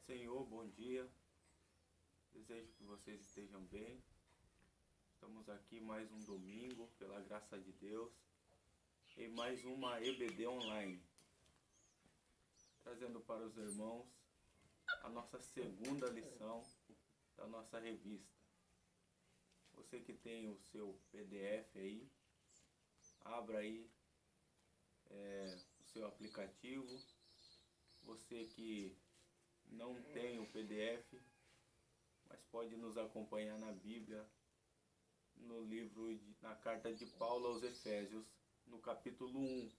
Senhor, bom dia. Desejo que vocês estejam bem. Estamos aqui mais um domingo, pela graça de Deus, em mais uma EBD online, trazendo para os irmãos a nossa segunda lição da nossa revista. Você que tem o seu PDF aí, abra aí o seu aplicativo. Você que não tem o PDF, mas pode nos acompanhar na Bíblia, no livro, na carta de Paulo aos Efésios, no capítulo 1.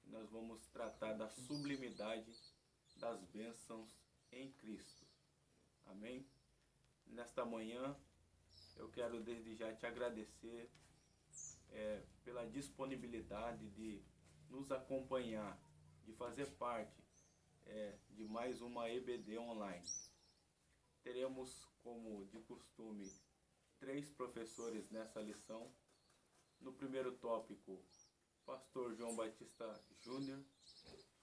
Nós vamos tratar da sublimidade das bênçãos em Cristo. Amém? Nesta manhã, eu quero desde já te agradecer pela disponibilidade de nos acompanhar, de fazer parte de mais uma EBD online. Teremos, como de costume, 3 professores nessa lição. No primeiro tópico, Pastor João Batista Júnior.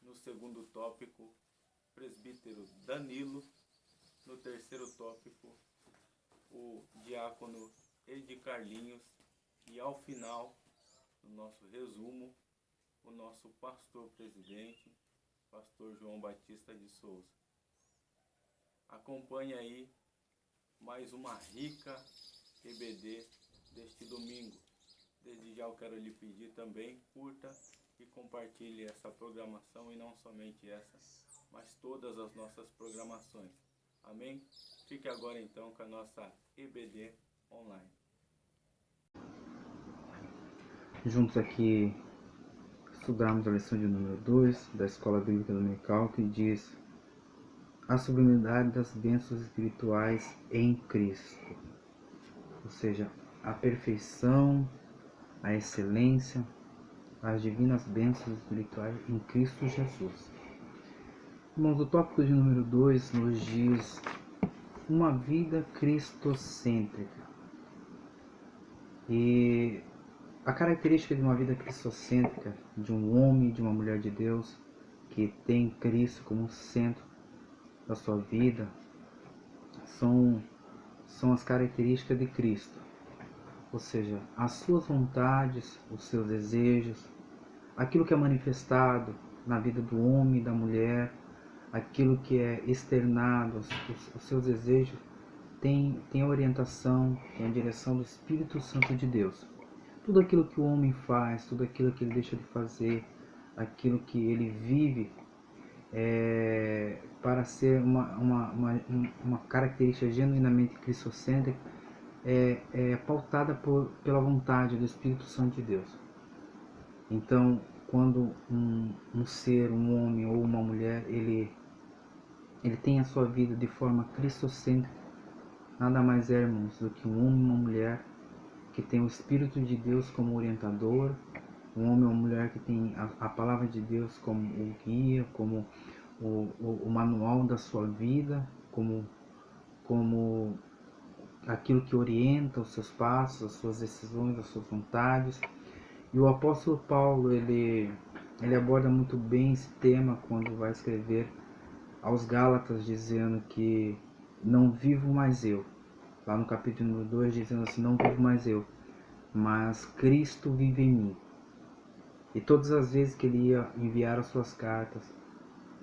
No segundo tópico, Presbítero Danilo. No terceiro tópico, o Diácono Edi Carlinhos. E ao final, no nosso resumo, o nosso pastor presidente, Pastor João Batista de Souza. Acompanhe aí mais uma rica EBD deste domingo. Desde já eu quero lhe pedir também, curta e compartilhe essa programação, e não somente essa, mas todas as nossas programações. Amém? Fique agora então com a nossa EBD online. Juntos aqui estudamos a lição de número 2 da Escola Bíblica Dominical, que diz a sublimidade das bênçãos espirituais em Cristo, ou seja, a perfeição, a excelência, as divinas bênçãos espirituais em Cristo Jesus. Irmãos, o tópico de número 2 nos diz uma vida cristocêntrica. E a característica de uma vida cristocêntrica, de um homem e de uma mulher de Deus que tem Cristo como centro da sua vida, são as características de Cristo. Ou seja, as suas vontades, os seus desejos, aquilo que é manifestado na vida do homem e da mulher, aquilo que é externado, os seus desejos, tem a orientação, tem a direção do Espírito Santo de Deus. Tudo aquilo que o homem faz, tudo aquilo que ele deixa de fazer, aquilo que ele vive para ser uma característica genuinamente cristocêntrica, é pautada pela vontade do Espírito Santo de Deus. Então, quando um ser, um homem ou uma mulher, ele tem a sua vida de forma cristocêntrica, nada mais é, irmãos, do que um homem e uma mulher que tem o Espírito de Deus como orientador, um homem ou uma mulher que tem a palavra de Deus como o guia, como o manual da sua vida, como aquilo que orienta os seus passos, as suas decisões, as suas vontades. E o apóstolo Paulo, ele aborda muito bem esse tema quando vai escrever aos Gálatas, dizendo que não vivo mais eu. Lá no capítulo número 2, dizendo assim, não vivo mais eu, mas Cristo vive em mim. E todas as vezes que ele ia enviar as suas cartas,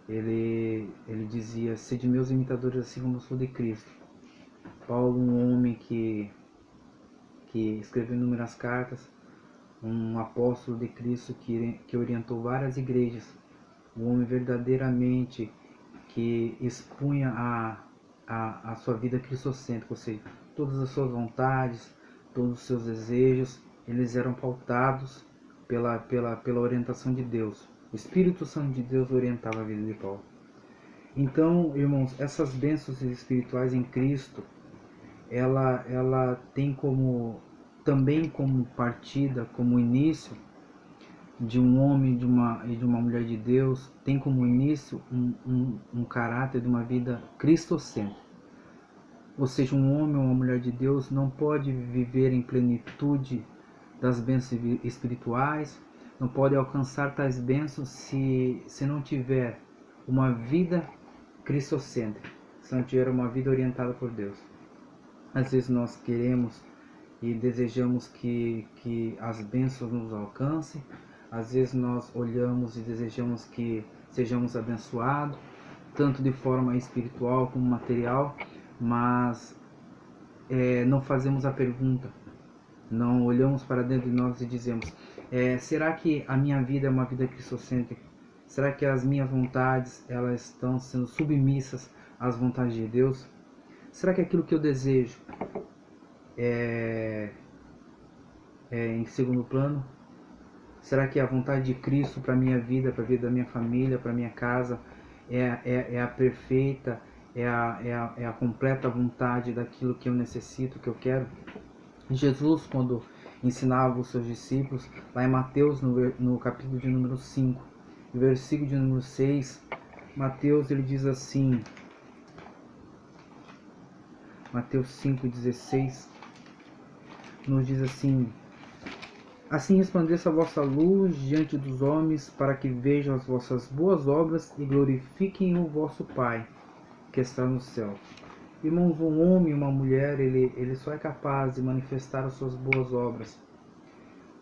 ele dizia, sede meus imitadores assim como eu sou de Cristo. Paulo, um homem que escreveu inúmeras cartas, um apóstolo de Cristo que orientou várias igrejas, um homem verdadeiramente que expunha a sua vida cristocêntrica, ou seja, todas as suas vontades, todos os seus desejos, eles eram pautados pela orientação de Deus. O Espírito Santo de Deus orientava a vida de Paulo. Então, irmãos, essas bênçãos espirituais em Cristo, ela tem também como partida, como início de um homem e de uma mulher de Deus, tem como início um caráter de uma vida cristocêntrica. Ou seja, um homem ou uma mulher de Deus não pode viver em plenitude das bênçãos espirituais, não pode alcançar tais bênçãos se não tiver uma vida cristocêntrica, se não tiver uma vida orientada por Deus. Às vezes nós queremos e desejamos que as bênçãos nos alcancem, às vezes nós olhamos e desejamos que sejamos abençoados, tanto de forma espiritual como material, mas não fazemos a pergunta, não olhamos para dentro de nós e dizemos, será que a minha vida é uma vida cristocêntrica? Será que as minhas vontades elas estão sendo submissas às vontades de Deus? Será que aquilo que eu desejo é em segundo plano? Será que a vontade de Cristo para a minha vida, para a vida da minha família, para a minha casa, é a perfeita, é a completa vontade daquilo que eu necessito, que eu quero? Jesus, quando ensinava os seus discípulos, lá em Mateus, no capítulo de número 5, no versículo de número 6, Mateus ele diz assim, Mateus 5,16, nos diz assim, assim resplandeça a vossa luz diante dos homens, para que vejam as vossas boas obras e glorifiquem o vosso Pai, que está no céu. Irmãos, um homem e uma mulher, ele só é capaz de manifestar as suas boas obras.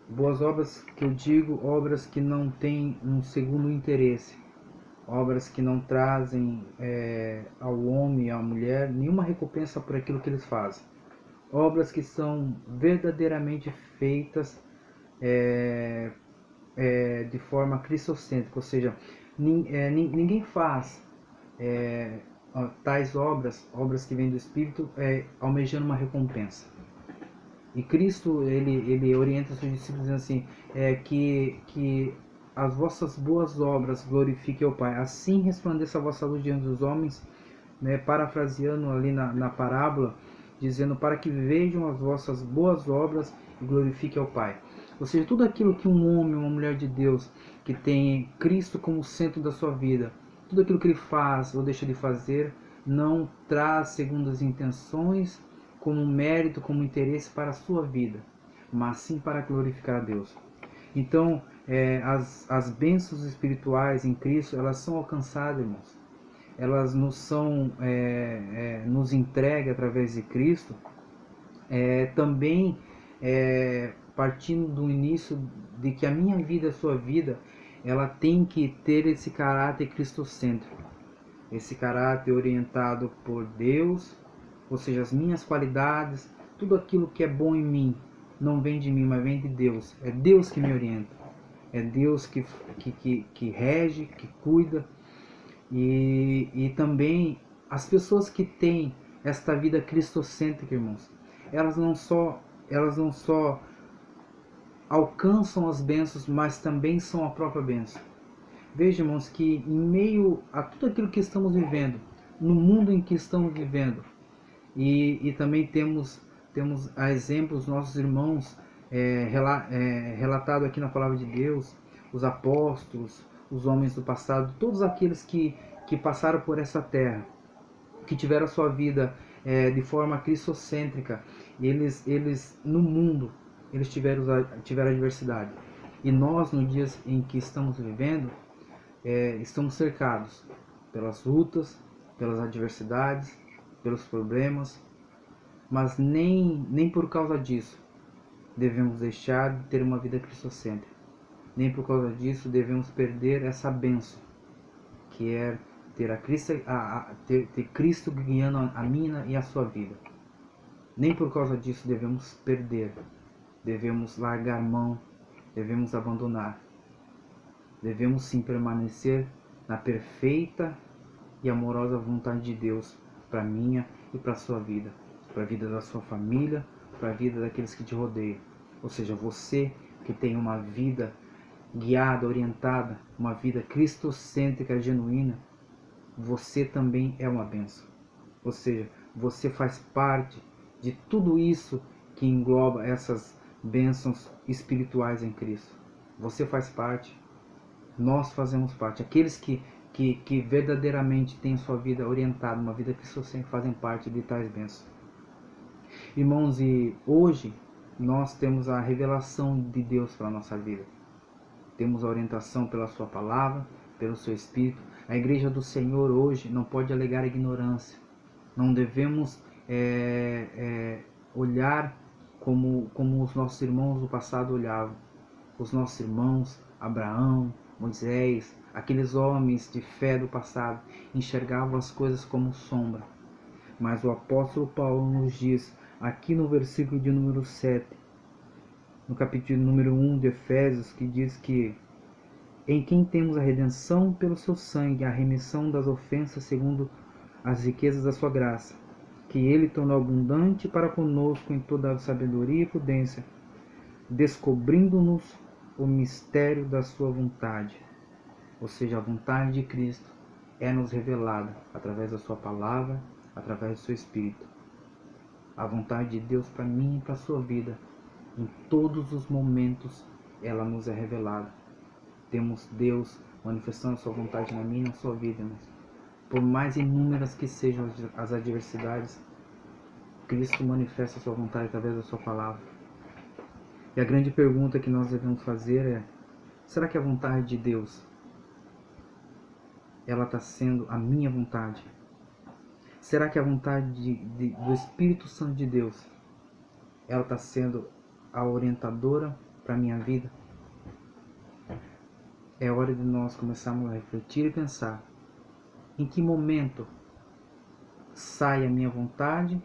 Boas obras que eu digo, obras que não têm um segundo interesse. Obras que não trazem ao homem e à mulher nenhuma recompensa por aquilo que eles fazem. Obras que são verdadeiramente feitas de forma cristocêntrica, ou seja, ninguém faz tais obras que vêm do Espírito, almejando uma recompensa. E Cristo ele orienta os seus discípulos dizendo assim, que as vossas boas obras glorifiquem o Pai, assim resplandeça a vossa luz diante dos homens, parafraseando ali na parábola, dizendo para que vejam as vossas boas obras e glorifiquem ao Pai. Ou seja, tudo aquilo que um homem, uma mulher de Deus, que tem Cristo como centro da sua vida, tudo aquilo que ele faz ou deixa de fazer, não traz segundas intenções, como mérito, como interesse para a sua vida, mas sim para glorificar a Deus. Então, as bênçãos espirituais em Cristo, elas são alcançadas, irmãos. Elas nos entreguem através de Cristo, também partindo do início de que a minha vida, a sua vida, ela tem que ter esse caráter cristocêntrico, esse caráter orientado por Deus, ou seja, as minhas qualidades, tudo aquilo que é bom em mim, não vem de mim, mas vem de Deus. É Deus que me orienta, é Deus que rege, que cuida. E também as pessoas que têm esta vida cristocêntrica, irmãos, elas não só alcançam as bênçãos, mas também são a própria bênção. Veja, irmãos, que em meio a tudo aquilo que estamos vivendo, no mundo em que estamos vivendo, e também temos a exemplo os nossos irmãos relatado aqui na palavra de Deus, os apóstolos, os homens do passado, todos aqueles que passaram por essa terra, que tiveram a sua vida de forma cristocêntrica, eles no mundo, eles tiveram adversidade. E nós, nos dias em que estamos vivendo, estamos cercados pelas lutas, pelas adversidades, pelos problemas, mas nem por causa disso devemos deixar de ter uma vida cristocêntrica. Nem por causa disso devemos perder essa bênção, que é ter Cristo guiando a minha e a sua vida. Nem por causa disso devemos perder, devemos largar mão, devemos abandonar. Devemos sim permanecer na perfeita e amorosa vontade de Deus para a minha e para a sua vida, para a vida da sua família, para a vida daqueles que te rodeiam. Ou seja, você que tem uma vida guiada, orientada, uma vida cristocêntrica genuína, você também é uma bênção. Ou seja, você faz parte de tudo isso que engloba essas bênçãos espirituais em Cristo. Você faz parte, nós fazemos parte. Aqueles que verdadeiramente têm sua vida orientada, uma vida cristocêntrica, fazem parte de tais bênçãos. Irmãos, e hoje nós temos a revelação de Deus para a nossa vida. Temos a orientação pela sua palavra, pelo seu Espírito. A igreja do Senhor hoje não pode alegar ignorância. Não devemos olhar como os nossos irmãos do passado olhavam. Os nossos irmãos, Abraão, Moisés, aqueles homens de fé do passado, enxergavam as coisas como sombra. Mas o apóstolo Paulo nos diz, aqui no versículo de número 7, no capítulo número 1 de Efésios, que diz que em quem temos a redenção pelo seu sangue, a remissão das ofensas segundo as riquezas da sua graça, que ele tornou abundante para conosco em toda a sabedoria e prudência, descobrindo-nos o mistério da sua vontade. Ou seja, a vontade de Cristo é nos revelada através da sua palavra, através do seu Espírito. A vontade de Deus para mim e para a sua vida, em todos os momentos, ela nos é revelada. Temos Deus manifestando a sua vontade na minha e na sua vida, irmãos. Por mais inúmeras que sejam as adversidades, Cristo manifesta a sua vontade através da sua palavra. E a grande pergunta que nós devemos fazer é: será que a vontade de Deus ela está sendo a minha vontade? Será que a vontade do Espírito Santo de Deus ela está sendo a orientadora para a minha vida? É hora de nós começarmos a refletir e pensar em que momento sai a minha vontade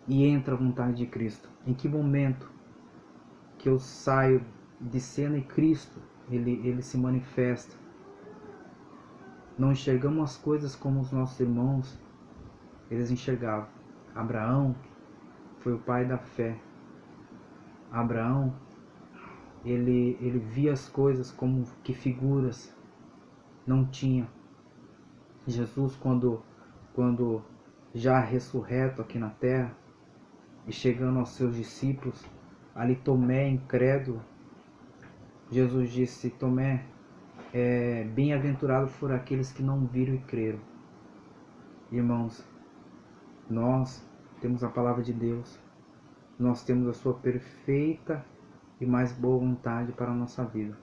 e entra a vontade de Cristo. Em que momento que eu saio de cena e Cristo ele se manifesta. Não enxergamos as coisas como os nossos irmãos eles enxergavam. Abraão foi o pai da fé. Abraão ele via as coisas como que figuras, não tinha. Jesus, quando já ressurreto aqui na terra e chegando aos seus discípulos, ali Tomé incrédulo, Jesus disse: Tomé, bem-aventurado foram aqueles que não viram e creram. Irmãos, nós temos a palavra de Deus, nós temos a sua perfeita e mais boa vontade para a nossa vida.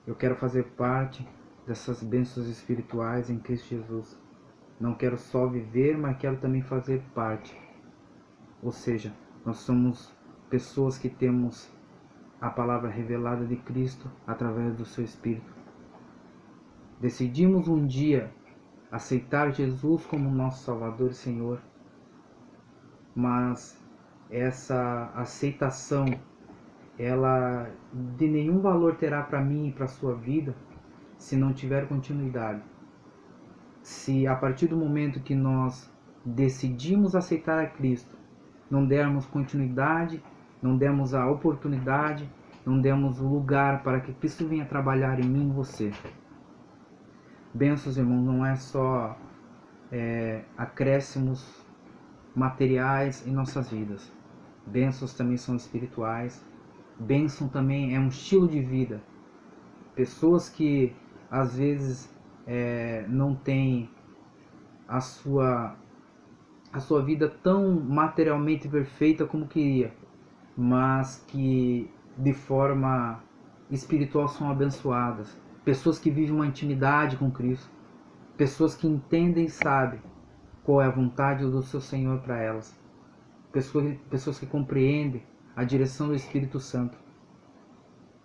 Eu quero fazer parte dessas bênçãos espirituais em Cristo Jesus. Não quero só viver, mas quero também fazer parte. Ou seja, nós somos pessoas que temos a palavra revelada de Cristo através do seu Espírito. Decidimos um dia aceitar Jesus como nosso Salvador e Senhor, mas essa aceitação ela de nenhum valor terá para mim e para a sua vida se não tiver continuidade. Se a partir do momento que nós decidimos aceitar a Cristo, não dermos continuidade, não demos a oportunidade, não demos o lugar para que Cristo venha trabalhar em mim e em você. Bênçãos, irmãos, não é só acréscimos materiais em nossas vidas. Bênçãos também são espirituais. Bênção também é um estilo de vida. Pessoas que às vezes não têm a sua vida tão materialmente perfeita como queria, mas que de forma espiritual são abençoadas. Pessoas que vivem uma intimidade com Cristo. Pessoas que entendem e sabem qual é a vontade do seu Senhor para elas. Pessoas que compreendem a direção do Espírito Santo.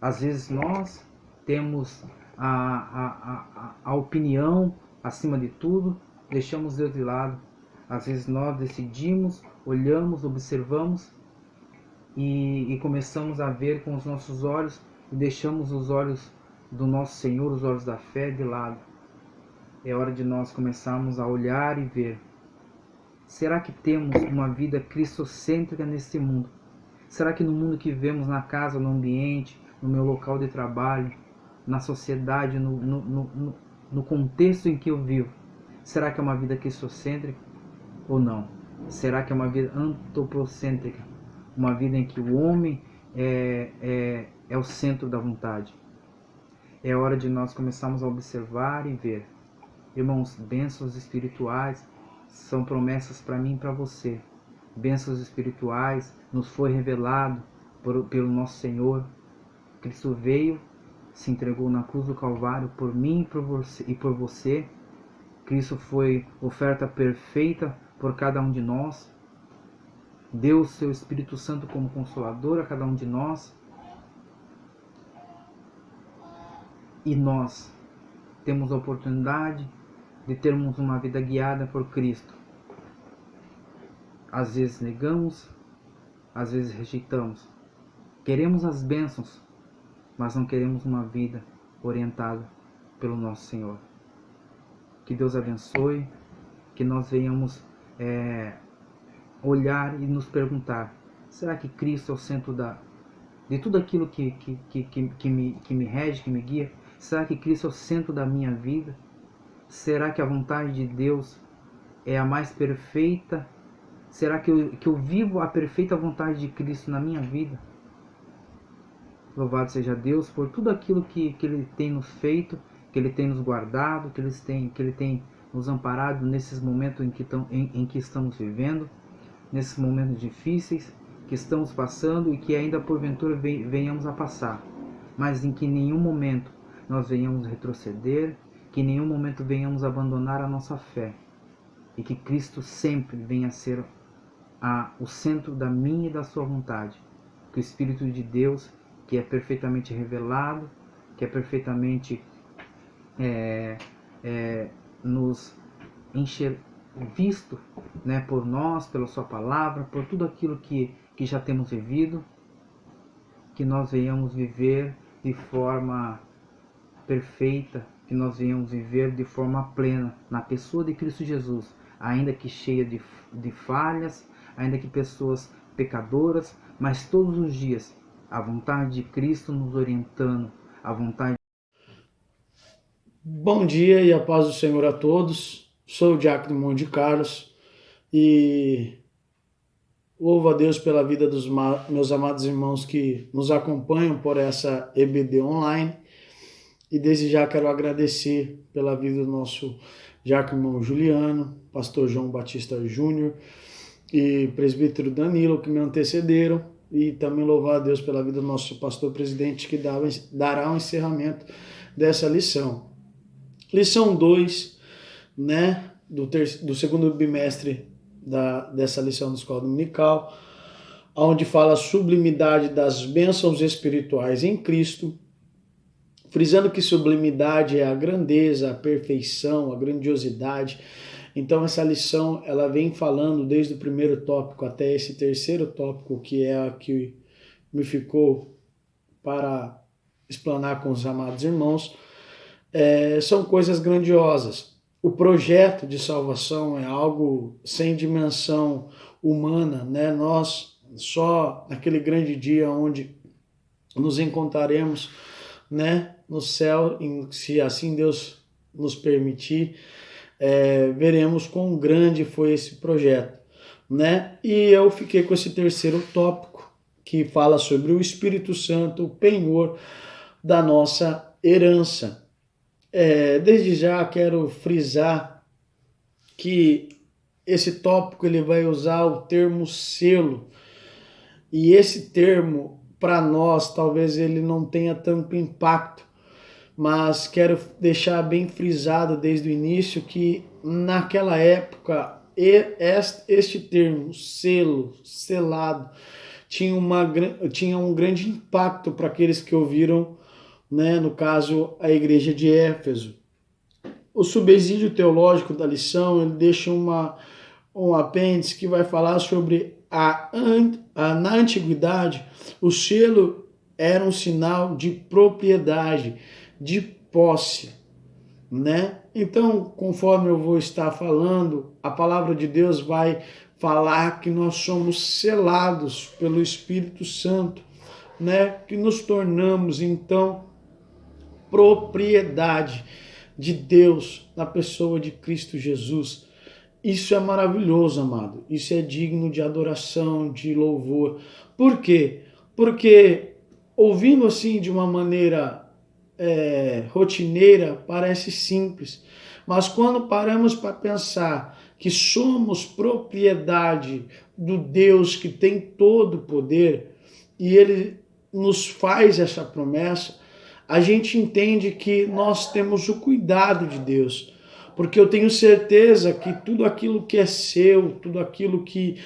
Às vezes nós temos a opinião acima de tudo, deixamos Deus de lado. Às vezes nós decidimos, olhamos, observamos e começamos a ver com os nossos olhos e deixamos os olhos do nosso Senhor, os olhos da fé de lado. É hora de nós começarmos a olhar e ver. Será que temos uma vida cristocêntrica nesse mundo? Será que no mundo que vivemos, na casa, no ambiente, no meu local de trabalho, na sociedade, no contexto em que eu vivo, será que é uma vida cristocêntrica ou não? Será que é uma vida antropocêntrica? Uma vida em que o homem é o centro da vontade? É hora de nós começarmos a observar e ver. Irmãos, bênçãos espirituais são promessas para mim e para você. Bênçãos espirituais nos foi revelado pelo nosso Senhor. Cristo veio se entregou na cruz do Calvário por mim e por você. Cristo foi oferta perfeita por cada um de nós. Deu o seu Espírito Santo como consolador a cada um de nós. E nós temos a oportunidade de termos uma vida guiada por Cristo. Às vezes negamos, às vezes rejeitamos. Queremos as bênçãos, mas não queremos uma vida orientada pelo nosso Senhor. Que Deus abençoe, que nós venhamos olhar e nos perguntar: será que Cristo é o centro de tudo aquilo que me rege, que me guia? Será que Cristo é o centro da minha vida? Será que a vontade de Deus é a mais perfeita? Será que eu vivo a perfeita vontade de Cristo na minha vida? Louvado seja Deus por tudo aquilo que Ele tem nos feito, que Ele tem nos guardado, que Ele tem nos amparado nesses momentos em que estamos vivendo, nesses momentos difíceis que estamos passando e que ainda porventura venhamos a passar, mas em que em nenhum momento nós venhamos retroceder, que em nenhum momento venhamos abandonar a nossa fé, e que Cristo sempre venha a ser o centro da minha e da sua vontade, que o Espírito de Deus, que é perfeitamente revelado, que é perfeitamente nos visto, né, por nós, pela sua palavra, por tudo aquilo que já temos vivido, que nós venhamos viver de forma perfeita, que nós venhamos viver de forma plena na pessoa de Cristo Jesus, ainda que cheia de falhas, ainda que pessoas pecadoras, mas todos os dias a vontade de Cristo nos orientando, a vontade. Bom dia e a paz do Senhor a todos. Sou o Diácono Monte Carlos e louvo a Deus pela vida dos meus amados irmãos que nos acompanham por essa EBD online, e desde já quero agradecer pela vida do nosso diácono irmão Juliano, pastor João Batista Júnior e presbítero Danilo, que me antecederam, e também louvar a Deus pela vida do nosso pastor presidente, que dará um encerramento dessa lição. Lição 2, né, do segundo bimestre dessa lição da Escola Dominical, onde fala a sublimidade das bênçãos espirituais em Cristo, frisando que sublimidade é a grandeza, a perfeição, a grandiosidade. Então essa lição ela vem falando desde o primeiro tópico até esse terceiro tópico, que é a que me ficou para explanar com os amados irmãos. São coisas grandiosas. O projeto de salvação é algo sem dimensão humana, né? Nós, só naquele grande dia onde nos encontraremos, né, no céu, se assim Deus nos permitir, veremos quão grande foi esse projeto, né? E eu fiquei com esse terceiro tópico, que fala sobre o Espírito Santo, o penhor da nossa herança. Desde já quero frisar que esse tópico ele vai usar o termo selo, e esse termo para nós talvez ele não tenha tanto impacto, mas quero deixar bem frisado desde o início que naquela época este termo selo, selado, tinha um grande impacto para aqueles que ouviram, né, no caso, a igreja de Éfeso. O subsídio teológico da lição ele deixa um apêndice que vai falar sobre na antiguidade, o selo era um sinal de propriedade, de posse, né? Então, conforme eu vou estar falando, a palavra de Deus vai falar que nós somos selados pelo Espírito Santo, né? Que nos tornamos, então, propriedade de Deus na pessoa de Cristo Jesus. Isso é maravilhoso, amado. Isso é digno de adoração, de louvor. Por quê? Porque ouvindo assim de uma maneira rotineira, parece simples. Mas quando paramos para pensar que somos propriedade do Deus que tem todo o poder, e Ele nos faz essa promessa, a gente entende que nós temos o cuidado de Deus. Porque eu tenho certeza que tudo aquilo que é seu, tudo aquilo que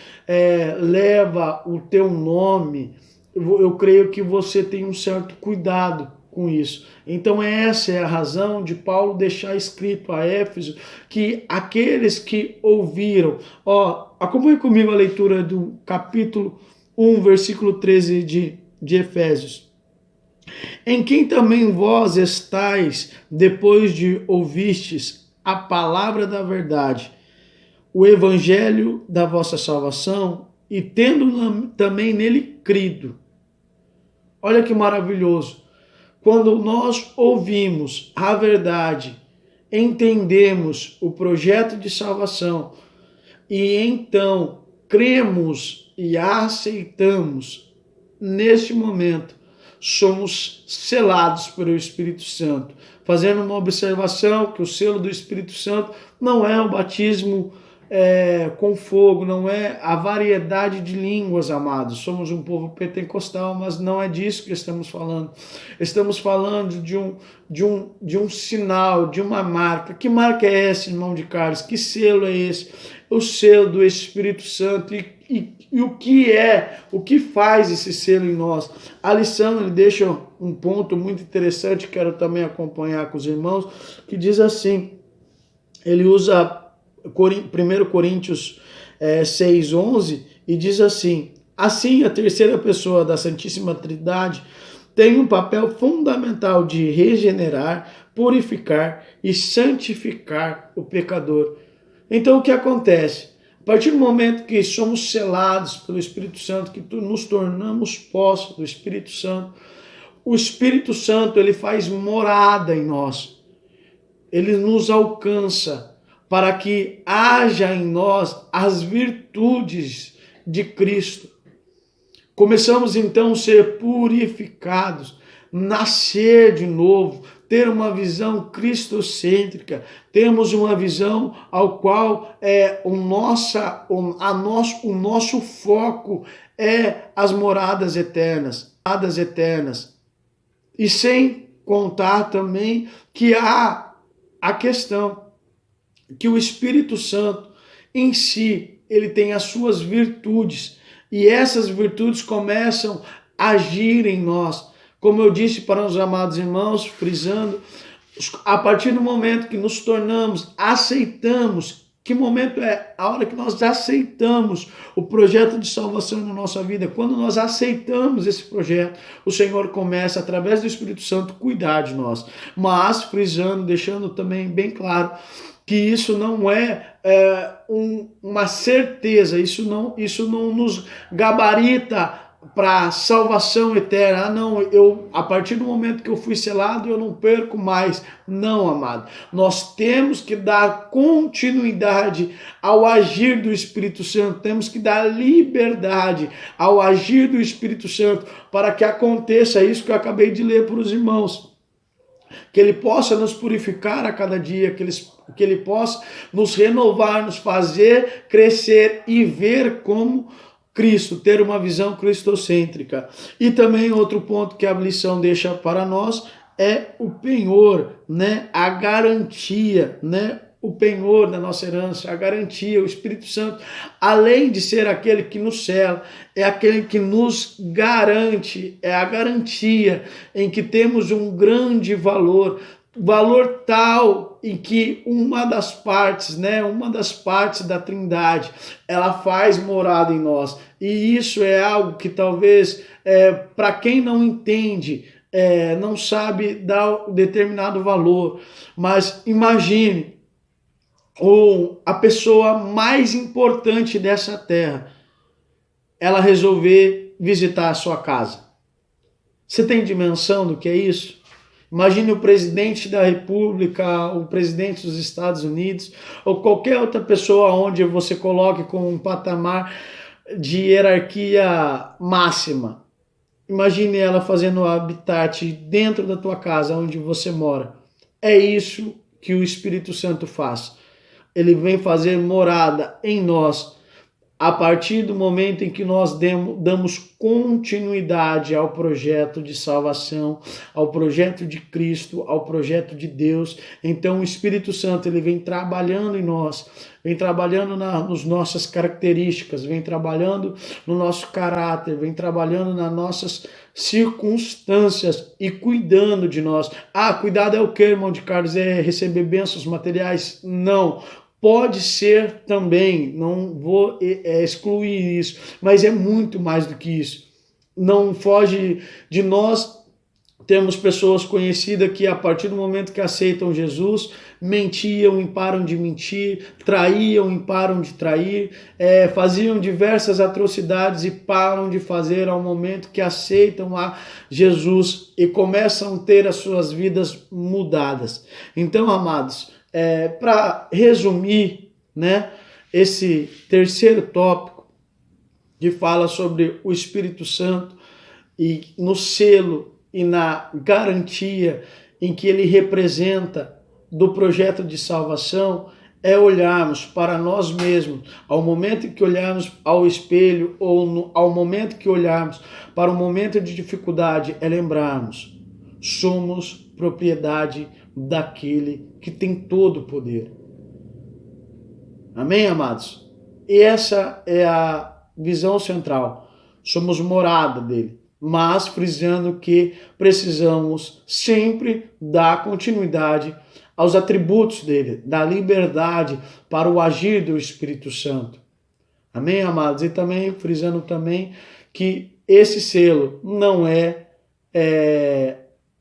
leva o teu nome, eu creio que você tem um certo cuidado com isso. Então essa é a razão de Paulo deixar escrito a Éfeso que aqueles que ouviram, acompanhe comigo a leitura do capítulo 1, versículo 13 de Efésios. Em quem também vós estáis, depois de ouvistes a palavra da verdade, o evangelho da vossa salvação, e tendo também nele crido. Olha que maravilhoso. Quando nós ouvimos a verdade, entendemos o projeto de salvação e então cremos e aceitamos, neste momento, somos selados pelo Espírito Santo. Fazendo uma observação que o selo do Espírito Santo não é o batismo com fogo, não é a variedade de línguas, amados. Somos um povo pentecostal, mas não é disso que estamos falando. Estamos falando de um sinal, de uma marca. Que marca é essa, irmão de Carlos? Que selo é esse? O selo do Espírito Santo. E o que faz esse selo em nós? A lição, ele deixa um ponto muito interessante, quero também acompanhar com os irmãos, que diz assim, ele usa 1 Coríntios 6:11 e diz assim: assim a terceira pessoa da Santíssima Trindade tem um papel fundamental de regenerar, purificar e santificar o pecador. Então o que acontece? A partir do momento que somos selados pelo Espírito Santo, que nos tornamos posse do Espírito Santo, o Espírito Santo ele faz morada em nós, ele nos alcança, para que haja em nós as virtudes de Cristo. Começamos então a ser purificados, nascer de novo, ter uma visão cristocêntrica, temos uma visão ao qual o nosso foco é as moradas eternas. E sem contar também que há a questão que o Espírito Santo em si, ele tem as suas virtudes, e essas virtudes começam a agir em nós. Como eu disse para os amados irmãos, frisando, a partir do momento que nos tornamos, aceitamos, que momento é? A hora que nós aceitamos o projeto de salvação na nossa vida. Quando nós aceitamos esse projeto, o Senhor começa, através do Espírito Santo, cuidar de nós. Mas, frisando, deixando também bem claro, que isso não é uma certeza, isso não nos gabarita para salvação eterna. Não, a partir do momento que eu fui selado, eu não perco mais. Não, amado. Nós temos que dar continuidade ao agir do Espírito Santo, temos que dar liberdade ao agir do Espírito Santo para que aconteça isso que eu acabei de ler para os irmãos. Que ele possa nos purificar a cada dia, que ele possa nos renovar, nos fazer crescer e ver como Cristo, ter uma visão cristocêntrica. E também outro ponto que a lição deixa para nós é o penhor, né? A garantia, né? O penhor da nossa herança, a garantia, o Espírito Santo, além de ser aquele que nos sela, é aquele que nos garante, é a garantia em que temos um grande valor tal em que uma das partes da Trindade, ela faz morada em nós. E isso é algo que talvez, para quem não entende, não sabe dar um determinado valor, mas imagine, a pessoa mais importante dessa terra, ela resolver visitar a sua casa. Você tem dimensão do que é isso? Imagine o presidente da República, o presidente dos Estados Unidos, ou qualquer outra pessoa onde você coloque com um patamar de hierarquia máxima. Imagine ela fazendo o habitat dentro da tua casa, onde você mora. É isso que o Espírito Santo faz. Ele vem fazer morada em nós. a partir do momento em que nós damos continuidade ao projeto de salvação, ao projeto de Cristo, ao projeto de Deus, então o Espírito Santo ele vem trabalhando em nós, vem trabalhando nas nossas características, vem trabalhando no nosso caráter, vem trabalhando nas nossas circunstâncias e cuidando de nós. Ah, cuidado é o que, irmão de Carlos? É receber bênçãos materiais? Não. Pode ser também, não vou excluir isso, mas é muito mais do que isso. Não foge de nós. Temos pessoas conhecidas que, a partir do momento que aceitam Jesus, mentiam e param de mentir, traíam e param de trair, faziam diversas atrocidades e param de fazer ao momento que aceitam a Jesus e começam a ter as suas vidas mudadas. Então, amados, para resumir, né, esse terceiro tópico que fala sobre o Espírito Santo e no selo e na garantia em que ele representa do projeto de salvação, é olharmos para nós mesmos, ao momento que olharmos ao espelho ou ao momento que olharmos para um momento de dificuldade, é lembrarmos, somos propriedade daquele que tem todo o poder. Amém, amados? E essa é a visão central. Somos morada dele, mas frisando que precisamos sempre dar continuidade aos atributos dele, da liberdade para o agir do Espírito Santo. Amém, amados? E também frisando também que esse selo não é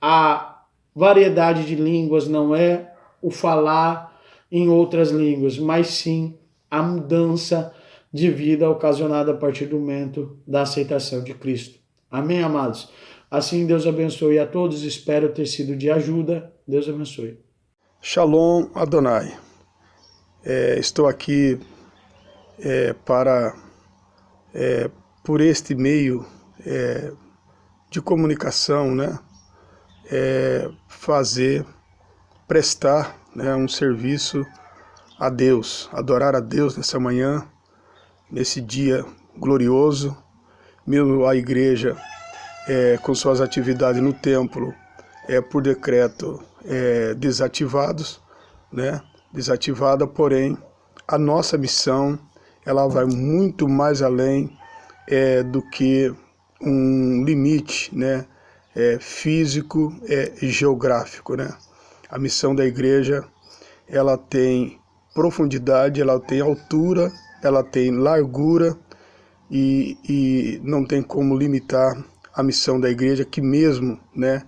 a variedade de línguas, não é o falar em outras línguas, mas sim a mudança de vida ocasionada a partir do momento da aceitação de Cristo. Amém, amados? Assim, Deus abençoe a todos. Espero ter sido de ajuda. Deus abençoe. Shalom Adonai. Estou aqui por este meio de comunicação, né, prestar, né, um serviço a Deus, adorar a Deus nessa manhã, nesse dia glorioso, mesmo a igreja com suas atividades no templo, por decreto, desativados, né, desativada, porém, a nossa missão, ela vai muito mais além do que um limite, né, físico e geográfico, né? A missão da igreja, ela tem profundidade, ela tem altura, ela tem largura e não tem como limitar a missão da igreja, que mesmo, né,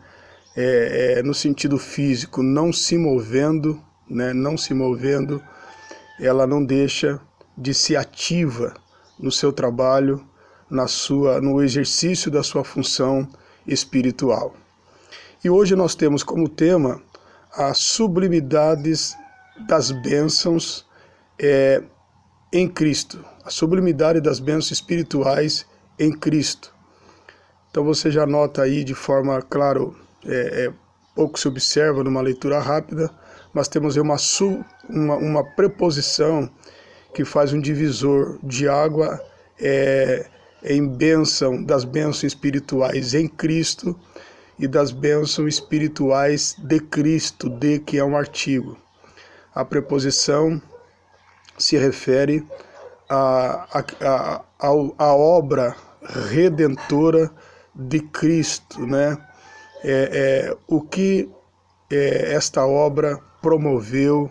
no sentido físico, não se movendo, né, ela não deixa de ser ativa no seu trabalho, no exercício da sua função espiritual. E hoje nós temos como tema as sublimidades das bênçãos em Cristo, a sublimidade das bênçãos espirituais em Cristo. Então você já nota aí de forma, claro, pouco se observa numa leitura rápida, mas temos aí uma preposição que faz um divisor de água em bênção, das bênçãos espirituais em Cristo e das bênçãos espirituais de Cristo, que é um artigo. A preposição se refere à obra redentora de Cristo, né? O que esta obra promoveu,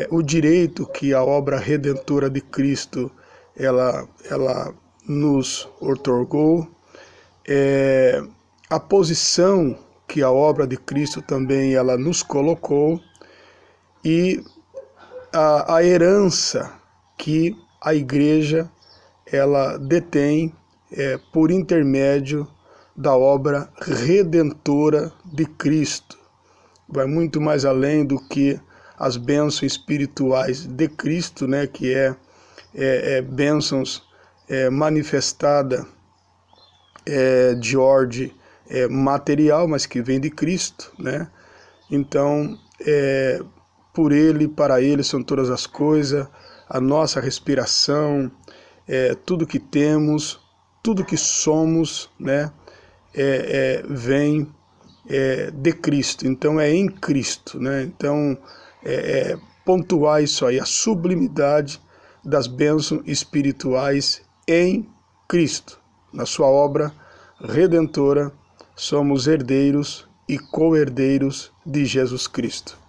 o direito que a obra redentora de Cristo ela nos outorgou, a posição que a obra de Cristo também ela nos colocou e a herança que a igreja ela detém por intermédio da obra redentora de Cristo. Vai muito mais além do que as bênçãos espirituais de Cristo, né, que bênçãos manifestada de ordem material, mas que vem de Cristo, né? Então, por Ele, para Ele são todas as coisas, a nossa respiração, tudo que temos, tudo que somos, né, vem de Cristo, então é em Cristo, né? Então pontuar isso aí, a sublimidade das bênçãos espirituais em Cristo, na sua obra redentora, somos herdeiros e co-herdeiros de Jesus Cristo.